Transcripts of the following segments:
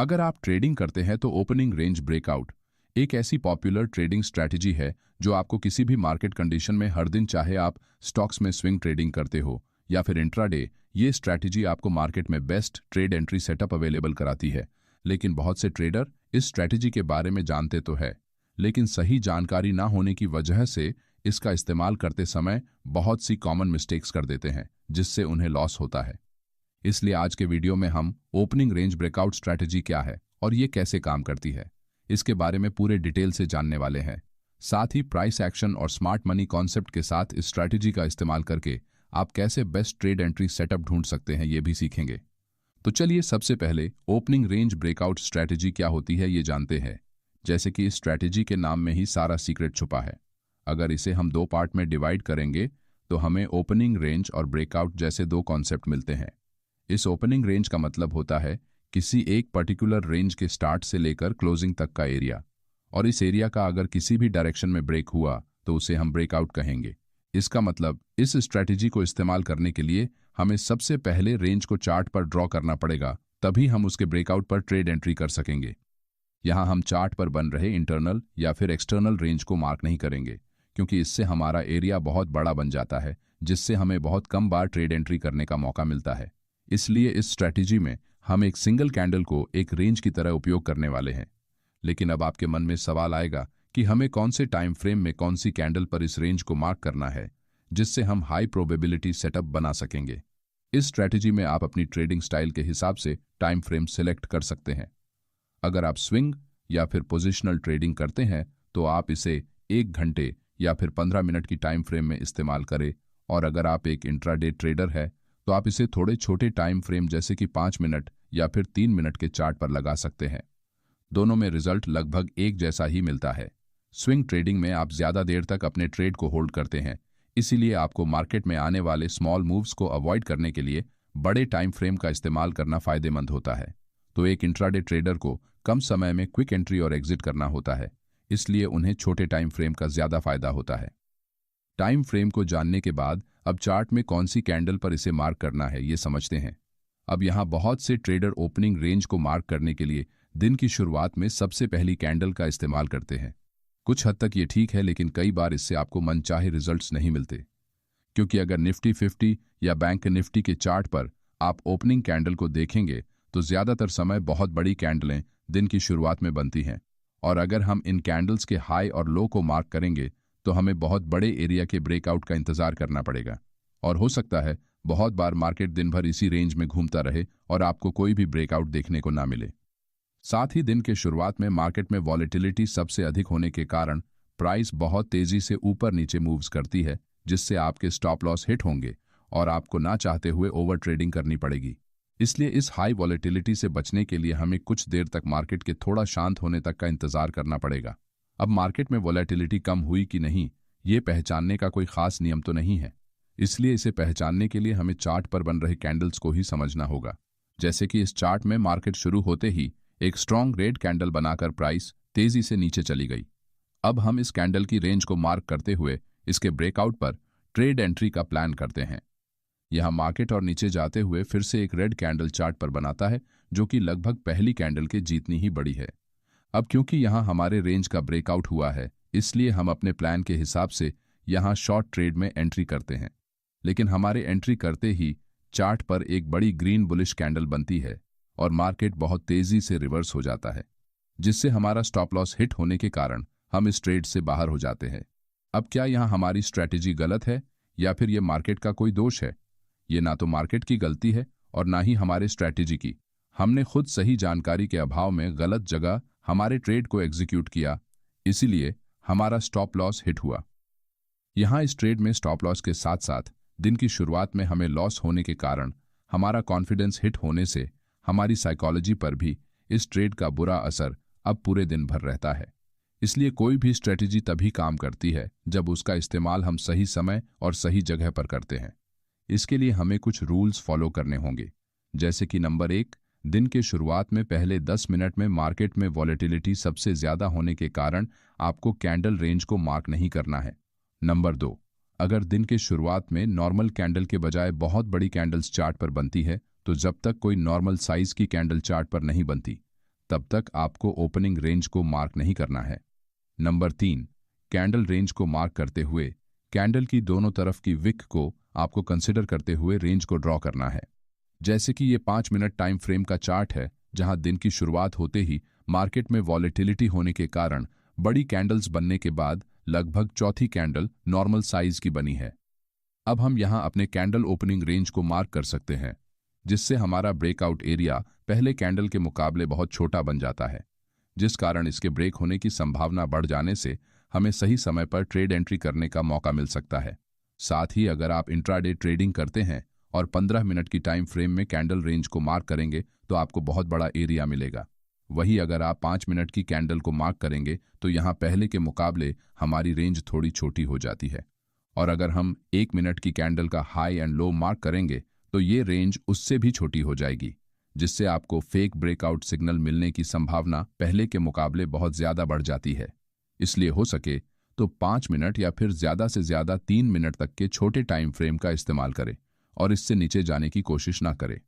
अगर आप ट्रेडिंग करते हैं तो ओपनिंग रेंज ब्रेकआउट एक ऐसी पॉपुलर ट्रेडिंग स्ट्रैटेजी है जो आपको किसी भी मार्केट कंडीशन में हर दिन, चाहे आप स्टॉक्स में स्विंग ट्रेडिंग करते हो या फिर इंट्राडे, ये स्ट्रैटेजी आपको मार्केट में best trade entry setup available कराती है। लेकिन बहुत से ट्रेडर इस स्ट्रैटेजी के बारे में जानते तो है, लेकिन सही जानकारी ना होने की वजह से इसका इस्तेमाल करते समय बहुत सी कॉमन मिस्टेक्स कर देते हैं, जिससे उन्हें लॉस होता है। इसलिए आज के वीडियो में हम ओपनिंग रेंज ब्रेकआउट स्ट्रैटेजी क्या है और ये कैसे काम करती है, इसके बारे में पूरे डिटेल से जानने वाले हैं। साथ ही प्राइस एक्शन और स्मार्ट मनी कॉन्सेप्ट के साथ इस स्ट्रैटेजी का इस्तेमाल करके आप कैसे बेस्ट ट्रेड एंट्री सेटअप ढूंढ सकते हैं, ये भी सीखेंगे। तो चलिए सबसे पहले ओपनिंग रेंज ब्रेकआउट स्ट्रैटेजी क्या होती है ये जानते हैं। जैसे कि इस स्ट्रैटेजी के नाम में ही सारा सीक्रेट छुपा है। अगर इसे हम दो पार्ट में डिवाइड करेंगे तो हमें ओपनिंग रेंज और ब्रेकआउट जैसे दो कॉन्सेप्ट मिलते हैं। इस ओपनिंग रेंज का मतलब होता है किसी एक पर्टिकुलर रेंज के स्टार्ट से लेकर क्लोजिंग तक का एरिया, और इस एरिया का अगर किसी भी डायरेक्शन में ब्रेक हुआ तो उसे हम ब्रेकआउट कहेंगे। इसका मतलब इस स्ट्रैटेजी को इस्तेमाल करने के लिए हमें सबसे पहले रेंज को चार्ट पर ड्रॉ करना पड़ेगा, तभी हम उसके ब्रेकआउट पर ट्रेड एंट्री कर सकेंगे। यहाँ हम चार्ट पर बन रहे इंटरनल या फिर एक्सटर्नल रेंज को मार्क नहीं करेंगे, क्योंकि इससे हमारा एरिया बहुत बड़ा बन जाता है, जिससे हमें बहुत कम बार ट्रेड एंट्री करने का मौका मिलता है। इसलिए इस स्ट्रैटेजी में हम एक सिंगल कैंडल को एक रेंज की तरह उपयोग करने वाले हैं। लेकिन अब आपके मन में सवाल आएगा कि हमें कौन से टाइम फ्रेम में कौन सी कैंडल पर इस रेंज को मार्क करना है, जिससे हम हाई प्रोबेबिलिटी सेटअप बना सकेंगे। इस स्ट्रैटेजी में आप अपनी ट्रेडिंग स्टाइल के हिसाब से टाइम फ्रेम सिलेक्ट कर सकते हैं। अगर आप स्विंग या फिर पोजिशनल ट्रेडिंग करते हैं तो आप इसे 1 घंटे या फिर 15 मिनट की टाइम फ्रेम में इस्तेमाल करें, और अगर आप एक इंट्राडे ट्रेडर है तो आप इसे थोड़े छोटे टाइम फ्रेम जैसे कि 5 मिनट या फिर 3 मिनट के चार्ट पर लगा सकते हैं। दोनों में रिजल्ट लगभग एक जैसा ही मिलता है। स्विंग ट्रेडिंग में आप ज्यादा देर तक अपने ट्रेड को होल्ड करते हैं, इसीलिए आपको मार्केट में आने वाले स्मॉल मूव्स को अवॉइड करने के लिए बड़े टाइम फ्रेम का इस्तेमाल करना फायदेमंद होता है। तो एक इंट्राडे ट्रेडर को कम समय में क्विक एंट्री और एग्जिट करना होता है, इसलिए उन्हें छोटे टाइम फ्रेम का ज्यादा फायदा होता है। टाइम फ्रेम को जानने के बाद अब चार्ट में कौन सी कैंडल पर इसे मार्क करना है ये समझते हैं। अब यहाँ बहुत से ट्रेडर ओपनिंग रेंज को मार्क करने के लिए दिन की शुरुआत में सबसे पहली कैंडल का इस्तेमाल करते हैं। कुछ हद तक ये ठीक है, लेकिन कई बार इससे आपको मनचाहे रिजल्ट्स नहीं मिलते, क्योंकि अगर निफ्टी 50 या बैंक निफ्टी के चार्ट पर आप ओपनिंग कैंडल को देखेंगे तो ज्यादातर समय बहुत बड़ी कैंडलें दिन की शुरुआत में बनती हैं, और अगर हम इन कैंडल्स के हाई और लो को मार्क करेंगे तो हमें बहुत बड़े एरिया के ब्रेकआउट का इंतजार करना पड़ेगा, और हो सकता है बहुत बार मार्केट दिन भर इसी रेंज में घूमता रहे और आपको कोई भी ब्रेकआउट देखने को ना मिले। साथ ही दिन के शुरुआत में मार्केट में वॉलेटिलिटी सबसे अधिक होने के कारण प्राइस बहुत तेजी से ऊपर नीचे मूव्स करती है, जिससे आपके स्टॉप लॉस हिट होंगे और आपको ना चाहते हुए ओवर ट्रेडिंग करनी पड़ेगी। इसलिए इस हाई वॉलेटिलिटी से बचने के लिए हमें कुछ देर तक मार्केट के थोड़ा शांत होने तक का इंतजार करना पड़ेगा। अब मार्केट में वॉलेटिलिटी कम हुई कि नहीं, ये पहचानने का कोई खास नियम तो नहीं है, इसलिए इसे पहचानने के लिए हमें चार्ट पर बन रहे कैंडल्स को ही समझना होगा। जैसे कि इस चार्ट में मार्केट शुरू होते ही एक स्ट्रॉन्ग रेड कैंडल बनाकर प्राइस तेजी से नीचे चली गई। अब हम इस कैंडल की रेंज को मार्क करते हुए इसके ब्रेकआउट पर ट्रेड एंट्री का प्लान करते हैं। यहाँ मार्केट और नीचे जाते हुए फिर से एक रेड कैंडल चार्ट पर बनाता है, जो कि लगभग पहली कैंडल के जितनी ही बड़ी है। अब क्योंकि यहाँ हमारे रेंज का ब्रेकआउट हुआ है, इसलिए हम अपने प्लान के हिसाब से यहाँ शॉर्ट ट्रेड में एंट्री करते हैं। लेकिन हमारे एंट्री करते ही चार्ट पर एक बड़ी ग्रीन बुलिश कैंडल बनती है और मार्केट बहुत तेजी से रिवर्स हो जाता है, जिससे हमारा स्टॉप लॉस हिट होने के कारण हम इस ट्रेड से बाहर हो जाते हैं। अब क्या यहाँ हमारी स्ट्रैटेजी गलत है या फिर यह मार्केट का कोई दोष है? ये ना तो मार्केट की गलती है और ना ही हमारे स्ट्रैटेजी की। हमने खुद सही जानकारी के अभाव में गलत जगह हमारे ट्रेड को एग्जीक्यूट किया, इसीलिए हमारा स्टॉप लॉस हिट हुआ। यहाँ इस ट्रेड में स्टॉप लॉस के साथ साथ दिन की शुरुआत में हमें लॉस होने के कारण हमारा कॉन्फिडेंस हिट होने से हमारी साइकोलॉजी पर भी इस ट्रेड का बुरा असर अब पूरे दिन भर रहता है। इसलिए कोई भी स्ट्रेटेजी तभी काम करती है जब उसका इस्तेमाल हम सही समय और सही जगह पर करते हैं। इसके लिए हमें कुछ रूल्स फॉलो करने होंगे, जैसे कि नंबर 1, दिन के शुरुआत में पहले 10 मिनट में मार्केट में वॉलेटिलिटी सबसे ज्यादा होने के कारण आपको कैंडल रेंज को मार्क नहीं करना है। नंबर 2, अगर दिन के शुरुआत में नॉर्मल कैंडल के बजाय बहुत बड़ी कैंडल्स चार्ट पर बनती है, तो जब तक कोई नॉर्मल साइज की कैंडल चार्ट पर नहीं बनती, तब तक आपको ओपनिंग रेंज को मार्क नहीं करना है। नंबर 3, कैंडल रेंज को मार्क करते हुए कैंडल की दोनों तरफ की विक को आपको कंसिडर करते हुए रेंज को ड्रॉ करना है। जैसे कि ये 5 मिनट टाइम फ्रेम का चार्ट है, जहां दिन की शुरुआत होते ही मार्केट में वॉलेटिलिटी होने के कारण बड़ी कैंडल्स बनने के बाद लगभग चौथी कैंडल नॉर्मल साइज की बनी है। अब हम यहां अपने कैंडल ओपनिंग रेंज को मार्क कर सकते हैं, जिससे हमारा ब्रेकआउट एरिया पहले कैंडल के मुकाबले बहुत छोटा बन जाता है, जिस कारण इसके ब्रेक होने की संभावना बढ़ जाने से हमें सही समय पर ट्रेड एंट्री करने का मौका मिल सकता है। साथ ही अगर आप इंट्राडे ट्रेडिंग करते हैं और 15 मिनट की टाइम फ्रेम में कैंडल रेंज को मार्क करेंगे तो आपको बहुत बड़ा एरिया मिलेगा। वहीं अगर आप 5 मिनट की कैंडल को मार्क करेंगे तो यहाँ पहले के मुकाबले हमारी रेंज थोड़ी छोटी हो जाती है, और अगर हम 1 मिनट की कैंडल का हाई एंड लो मार्क करेंगे तो ये रेंज उससे भी छोटी हो जाएगी, जिससे आपको फेक ब्रेकआउट सिग्नल मिलने की संभावना पहले के मुकाबले बहुत ज़्यादा बढ़ जाती है। इसलिए हो सके तो 5 मिनट या फिर ज़्यादा से ज़्यादा 3 मिनट तक के छोटे टाइम फ्रेम का इस्तेमाल करें और इससे नीचे जाने की कोशिश ना करें।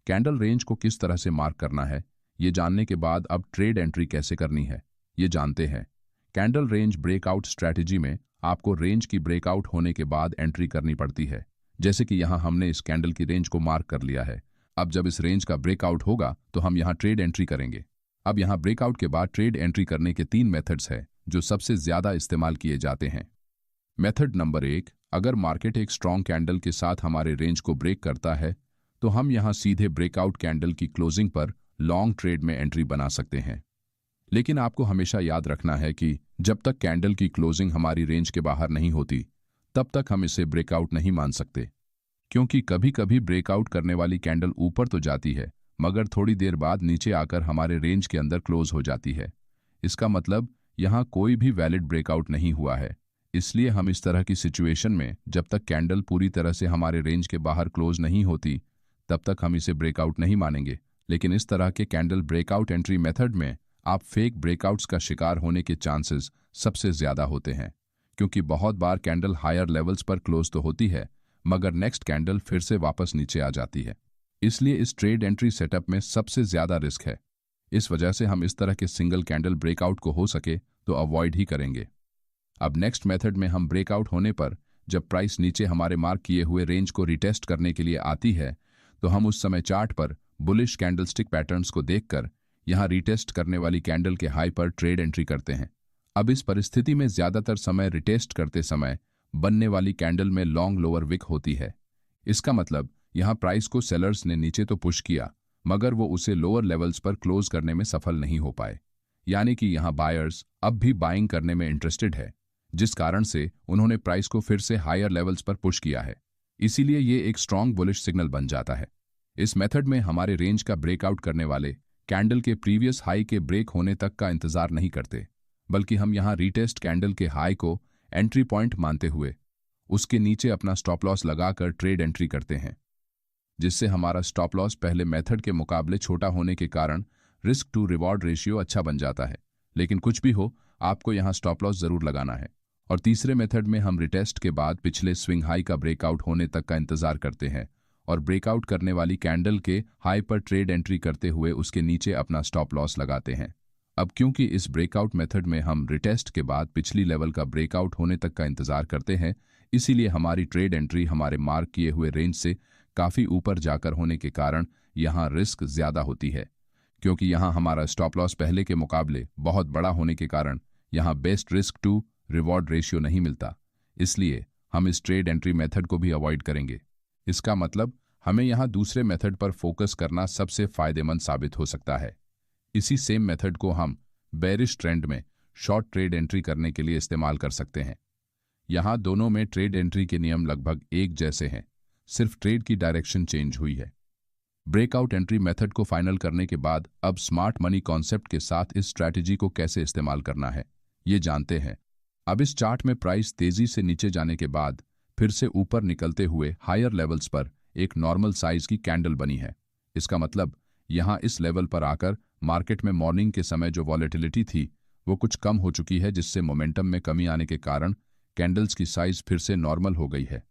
कैंडल रेंज को किस तरह से मार्क करना है, ये जानने के बाद अब ट्रेड एंट्री कैसे करनी है, ये जानते हैं। कैंडल रेंज ब्रेकआउट स्ट्रैटेजी में आपको रेंज की ब्रेकआउट होने के बाद एंट्री करनी पड़ती है। जैसे कि यहाँ हमने इस कैंडल की रेंज को मार्क कर लिया है। अब जब इस रेंज का ब्रेकआउट होगा तो हम यहाँ ट्रेड एंट्री करेंगे। अब यहाँ ब्रेकआउट के बाद ट्रेड एंट्री करने के 3 मेथड्स हैं जो सबसे ज्यादा इस्तेमाल किए जाते हैं। मेथड नंबर 1, अगर मार्केट एक स्ट्रॉन्ग कैंडल के साथ हमारे रेंज को ब्रेक करता है तो हम यहाँ सीधे ब्रेकआउट कैंडल की क्लोजिंग पर लॉन्ग ट्रेड में एंट्री बना सकते हैं। लेकिन आपको हमेशा याद रखना है कि जब तक कैंडल की क्लोजिंग हमारी रेंज के बाहर नहीं होती तब तक हम इसे ब्रेकआउट नहीं मान सकते, क्योंकि कभी कभी ब्रेकआउट करने वाली कैंडल ऊपर तो जाती है मगर थोड़ी देर बाद नीचे आकर हमारे रेंज के अंदर क्लोज हो जाती है। इसका मतलब यहाँ कोई भी वैलिड ब्रेकआउट नहीं हुआ है। इसलिए हम इस तरह की सिचुएशन में जब तक कैंडल पूरी तरह से हमारे रेंज के बाहर क्लोज नहीं होती तब तक हम इसे ब्रेकआउट नहीं मानेंगे। लेकिन इस तरह के कैंडल ब्रेकआउट एंट्री मेथड में आप फेक ब्रेकआउट्स का शिकार होने के चांसेस सबसे ज्यादा होते हैं, क्योंकि बहुत बार कैंडल हायर लेवल्स पर क्लोज तो होती है मगर नेक्स्ट कैंडल फिर से वापस नीचे आ जाती है। इसलिए इस ट्रेड एंट्री सेटअप में सबसे ज्यादा रिस्क है। इस वजह से हम इस तरह के सिंगल कैंडल ब्रेकआउट को हो सके तो अवॉइड ही करेंगे। अब नेक्स्ट मेथड में हम ब्रेकआउट होने पर जब प्राइस नीचे हमारे मार्क किए हुए रेंज को रिटेस्ट करने के लिए आती है तो हम उस समय चार्ट पर बुलिश कैंडलस्टिक पैटर्न्स को देखकर यहां रिटेस्ट करने वाली कैंडल के हाई पर ट्रेड एंट्री करते हैं। अब इस परिस्थिति में ज्यादातर समय रिटेस्ट करते समय बनने वाली कैंडल में लॉन्ग लोअर विक होती है। इसका मतलब यहां प्राइस को सेलर्स ने नीचे तो पुश किया मगर वो उसे लोअर लेवल्स पर क्लोज करने में सफल नहीं हो पाए, यानी कि यहां बायर्स अब भी बाइंग करने में इंटरेस्टेड है, जिस कारण से उन्होंने प्राइस को फिर से हायर लेवल्स पर पुश किया है। इसीलिए ये एक स्ट्रॉन्ग बुलिश सिग्नल बन जाता है। इस मेथड में हमारे रेंज का ब्रेकआउट करने वाले कैंडल के प्रीवियस हाई के ब्रेक होने तक का इंतजार नहीं करते, बल्कि हम यहां रीटेस्ट कैंडल के हाई को एंट्री पॉइंट मानते हुए उसके नीचे अपना स्टॉप लॉस लगाकर ट्रेड एंट्री करते हैं, जिससे हमारा स्टॉप लॉस पहले मेथड के मुकाबले छोटा होने के कारण रिस्क टू रिवॉर्ड रेशियो अच्छा बन जाता है। लेकिन कुछ भी हो, आपको यहां स्टॉप लॉस जरूर लगाना है। और तीसरे मेथड में हम रिटेस्ट के बाद पिछले स्विंग हाई का ब्रेकआउट होने तक का इंतजार करते हैं और ब्रेकआउट करने वाली कैंडल के हाई पर ट्रेड एंट्री करते हुए उसके नीचे अपना स्टॉप लॉस लगाते हैं। अब क्योंकि इस ब्रेकआउट मेथड में हम रिटेस्ट के बाद पिछली लेवल का ब्रेकआउट होने तक का इंतजार करते हैं, इसीलिए हमारी ट्रेड एंट्री हमारे मार्क किए हुए रेंज से काफी ऊपर जाकर होने के कारण यहां रिस्क ज्यादा होती है, क्योंकि यहां हमारा स्टॉप लॉस पहले के मुकाबले बहुत बड़ा होने के कारण यहां best risk to reward ratio नहीं मिलता। इसलिए हम इस ट्रेड एंट्री मेथड को भी अवॉइड करेंगे। इसका मतलब हमें यहां दूसरे मेथड पर फोकस करना सबसे फायदेमंद साबित हो सकता है। इसी सेम मेथड को हम बेरिश ट्रेंड में शॉर्ट ट्रेड एंट्री करने के लिए इस्तेमाल कर सकते हैं। यहां दोनों में ट्रेड एंट्री के नियम लगभग एक जैसे हैं, सिर्फ ट्रेड की डायरेक्शन चेंज हुई है। ब्रेकआउट एंट्री मेथड को फाइनल करने के बाद अब स्मार्ट मनी कॉन्सेप्ट के साथ इस स्ट्रैटेजी को कैसे इस्तेमाल करना है, ये जानते हैं। अब इस चार्ट में प्राइस तेजी से नीचे जाने के बाद फिर से ऊपर निकलते हुए हायर लेवल्स पर एक नॉर्मल साइज की कैंडल बनी है। इसका मतलब यहां इस लेवल पर आकर मार्केट में मॉर्निंग के समय जो वॉलेटिलिटी थी वो कुछ कम हो चुकी है, जिससे मोमेंटम में कमी आने के कारण कैंडल्स की साइज फिर से नॉर्मल हो गई है।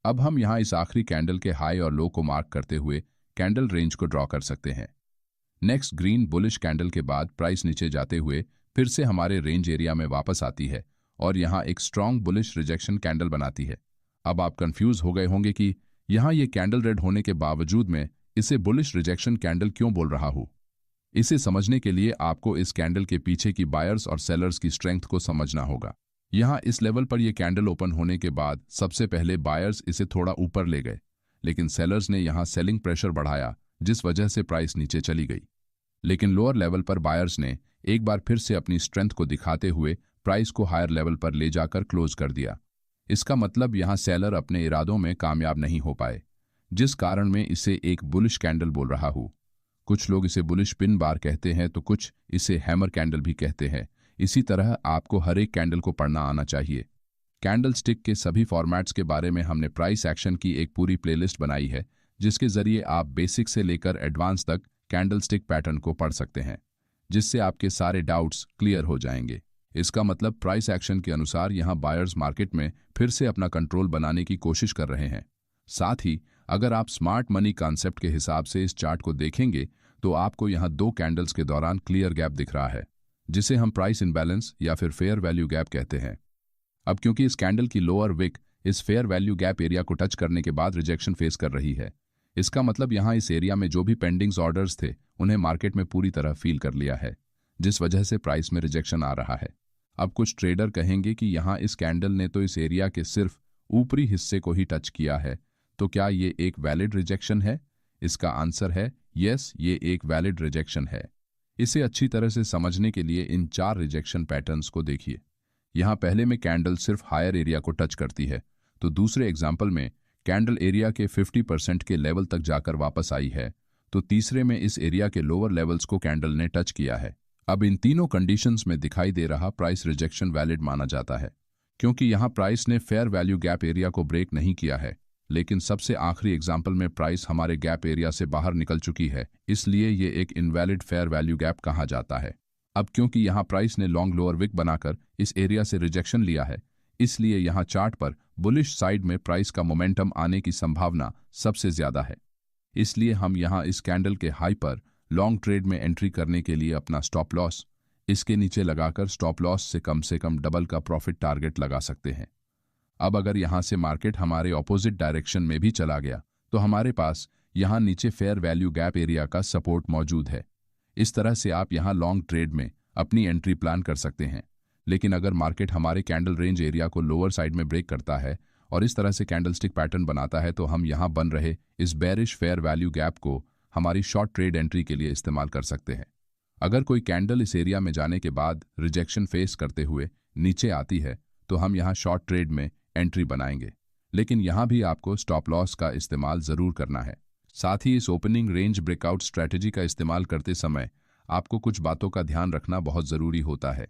अब हम यहां इस आखिरी कैंडल के हाई और लो को मार्क करते हुए कैंडल रेंज को ड्रॉ कर सकते हैं। नेक्स्ट ग्रीन बुलिश कैंडल के बाद प्राइस नीचे जाते हुए फिर से हमारे रेंज एरिया में वापस आती है और यहाँ एक स्ट्रॉन्ग बुलिश रिजेक्शन कैंडल बनाती है। अब आप कंफ्यूज हो गए होंगे कि यहाँ ये कैंडल रेड होने के बावजूद मैं इसे बुलिश रिजेक्शन कैंडल क्यों बोल रहा हूँ। इसे समझने के लिए आपको इस कैंडल के पीछे की बायर्स और सेलर्स की स्ट्रेंथ को समझना होगा। यहाँ इस लेवल पर यह कैंडल ओपन होने के बाद सबसे पहले बायर्स इसे थोड़ा ऊपर ले गए, लेकिन सेलर्स ने यहाँ सेलिंग प्रेशर बढ़ाया जिस वजह से प्राइस नीचे चली गई। लेकिन लोअर लेवल पर बायर्स ने एक बार फिर से अपनी स्ट्रेंथ को दिखाते हुए प्राइस को हायर लेवल पर ले जाकर क्लोज कर दिया। इसका मतलब यहाँ सेलर अपने इरादों में कामयाब नहीं हो पाए, जिस कारण मैं इसे एक बुलिश कैंडल बोल रहा हूँ। कुछ लोग इसे बुलिश पिन बार कहते हैं तो कुछ इसे हैमर कैंडल भी कहते हैं। इसी तरह आपको हर एक कैंडल को पढ़ना आना चाहिए। कैंडल स्टिक के सभी फॉर्मेट्स के बारे में हमने प्राइस एक्शन की एक पूरी प्लेलिस्ट बनाई है, जिसके जरिए आप बेसिक से लेकर एडवांस तक कैंडल स्टिक पैटर्न को पढ़ सकते हैं, जिससे आपके सारे डाउट्स क्लियर हो जाएंगे। इसका मतलब प्राइस एक्शन के अनुसार यहाँ बायर्स मार्केट में फिर से अपना कंट्रोल बनाने की कोशिश कर रहे हैं। साथ ही अगर आप स्मार्ट मनी कॉन्सेप्ट के हिसाब से इस चार्ट को देखेंगे तो आपको यहाँ 2 कैंडल्स के दौरान क्लियर गैप दिख रहा है, जिसे हम प्राइस इनबैलेंस या फिर फेयर वैल्यू गैप कहते हैं। अब क्योंकि इस कैंडल की लोअर विक इस फेयर वैल्यू गैप एरिया को टच करने के बाद रिजेक्शन फेस कर रही है, इसका मतलब यहाँ इस एरिया में जो भी पेंडिंग्स ऑर्डर्स थे उन्हें मार्केट में पूरी तरह फील कर लिया है, जिस वजह से प्राइस में रिजेक्शन आ रहा है। अब कुछ ट्रेडर कहेंगे कि यहाँ इस कैंडल ने तो इस एरिया के सिर्फ ऊपरी हिस्से को ही टच किया है, तो क्या ये एक वैलिड रिजेक्शन है? इसका आंसर है यस, ये एक वैलिड रिजेक्शन है। इसे अच्छी तरह से समझने के लिए इन 4 रिजेक्शन पैटर्न्स को देखिए। यहाँ पहले में कैंडल सिर्फ हायर एरिया को टच करती है, तो दूसरे एग्जाम्पल में कैंडल एरिया के 50% के लेवल तक जाकर वापस आई है, तो तीसरे में इस एरिया के लोअर लेवल्स को कैंडल ने टच किया है। अब इन तीनों कंडीशंस में दिखाई दे रहा प्राइस रिजेक्शन वैलिड माना जाता है, क्योंकि यहाँ प्राइस ने फेयर वैल्यू गैप एरिया को ब्रेक नहीं किया है, लेकिन सबसे आखिरी एग्जाम्पल में प्राइस हमारे गैप एरिया से बाहर निकल चुकी है, इसलिए ये एक इनवैलिड फेयर वैल्यू गैप कहा जाता है। अब क्योंकि यहाँ प्राइस ने लॉन्ग लोअर विक बनाकर इस एरिया से रिजेक्शन लिया है, इसलिए यहाँ चार्ट पर बुलिश साइड में प्राइस का मोमेंटम आने की संभावना सबसे ज्यादा है। इसलिए हम यहाँ इस कैंडल के हाई पर लॉन्ग ट्रेड में एंट्री करने के लिए अपना स्टॉप लॉस इसके नीचे लगाकर स्टॉप लॉस से कम डबल का प्रॉफिट टारगेट लगा सकते हैं। अब अगर यहाँ से मार्केट हमारे ऑपोजिट डायरेक्शन में भी चला गया तो हमारे पास यहाँ नीचे फेयर वैल्यू गैप एरिया का सपोर्ट मौजूद है। इस तरह से आप यहाँ लॉन्ग ट्रेड में अपनी एंट्री प्लान कर सकते हैं। लेकिन अगर मार्केट हमारे कैंडल रेंज एरिया को लोअर साइड में ब्रेक करता है और इस तरह से कैंडलस्टिक पैटर्न बनाता है, तो हम यहाँ बन रहे इस बेरिश फेयर वैल्यू गैप को हमारी शॉर्ट ट्रेड एंट्री के लिए इस्तेमाल कर सकते हैं। अगर कोई कैंडल इस एरिया में जाने के बाद रिजेक्शन फेस करते हुए नीचे आती है तो हम यहाँ शॉर्ट ट्रेड में एंट्री बनाएंगे, लेकिन यहाँ भी आपको स्टॉप लॉस का इस्तेमाल जरूर करना है। साथ ही इस ओपनिंग रेंज ब्रेकआउट स्ट्रैटेजी का इस्तेमाल करते समय आपको कुछ बातों का ध्यान रखना बहुत ज़रूरी होता है,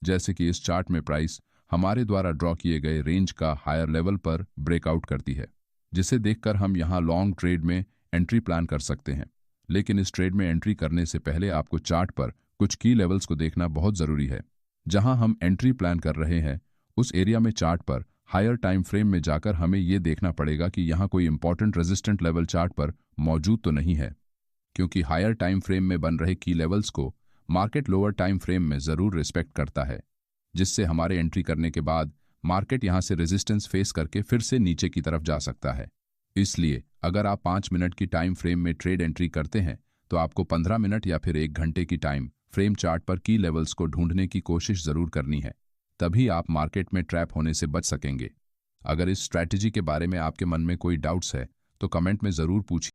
जैसे कि इस चार्ट में प्राइस हमारे द्वारा ड्रॉ किए गए रेंज का हायर लेवल पर ब्रेकआउट करती है, जिसे देखकर हम यहाँ लॉन्ग ट्रेड में एंट्री प्लान कर सकते हैं। लेकिन इस ट्रेड में एंट्री करने से पहले आपको चार्ट पर कुछ की लेवल्स को देखना बहुत ज़रूरी है। जहां हम एंट्री प्लान कर रहे हैं उस एरिया में चार्ट पर हायर टाइम फ्रेम में जाकर हमें ये देखना पड़ेगा कि यहाँ कोई इंपॉर्टेंट रेजिस्टेंट लेवल चार्ट पर मौजूद तो नहीं है, क्योंकि हायर टाइम फ्रेम में बन रहे की लेवल्स को मार्केट लोअर टाइम फ्रेम में ज़रूर रिस्पेक्ट करता है, जिससे हमारे एंट्री करने के बाद मार्केट यहाँ से रेजिस्टेंस फेस करके फिर से नीचे की तरफ जा सकता है। इसलिए अगर आप 5 मिनट की टाइम फ्रेम में ट्रेड एंट्री करते हैं तो आपको 15 मिनट या फिर 1 घंटे की टाइम फ्रेम चार्ट पर की लेवल्स को ढूंढने की कोशिश जरूर करनी है, तभी आप मार्केट में ट्रैप होने से बच सकेंगे। अगर इस स्ट्रैटेजी के बारे में आपके मन में कोई डाउट्स है तो कमेंट में ज़रूर पूछिए।